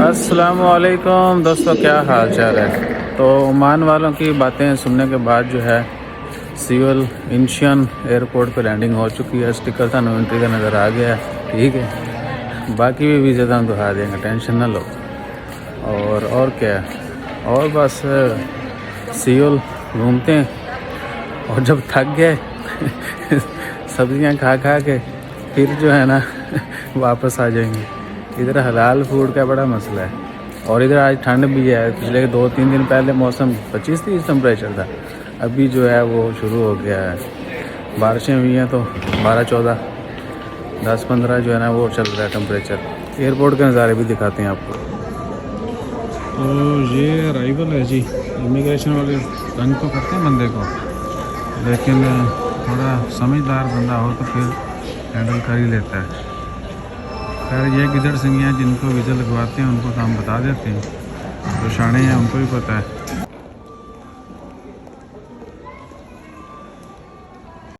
अस्सलामुअलैकुम दोस्तों, क्या हाल चाल है। तो ओमान वालों की बातें सुनने के बाद जो है सियोल इंशियन एयरपोर्ट पे लैंडिंग हो चुकी है। स्टिकर था नो एंट्री का नज़र आ गया है। ठीक है, बाकी भी वीज़ा हम दिखा देंगे, टेंशन ना लो। और क्या है, और बस सियोल घूमते हैं और जब थक गए सब्जियां खा खा के फिर जो है ना वापस आ जाएंगे। इधर हलाल फूड का बड़ा मसला है। और इधर आज ठंड भी है। पिछले 2-3 दिन पहले मौसम 25-30 टेम्परेचर था, अभी जो है वो शुरू हो गया है। बारिशें हुई हैं तो 12-14, 10-15 जो है ना वो चल रहा है टेम्परेचर। एयरपोर्ट के नज़ारे भी दिखाते हैं आपको। तो ये अराइवल है जी। इमिग्रेशन वाले तंग तो करते हैं बंदे को, लेकिन थोड़ा समझदार बंदा हो तो फिर हैंडल कर ही लेता है। खैर ये गिदड़ सिंह हैं जिनको वीज़ा लगवाते हैं, उनको तो हम बता देते हैं। जो शाणे हैं उनको भी पता है।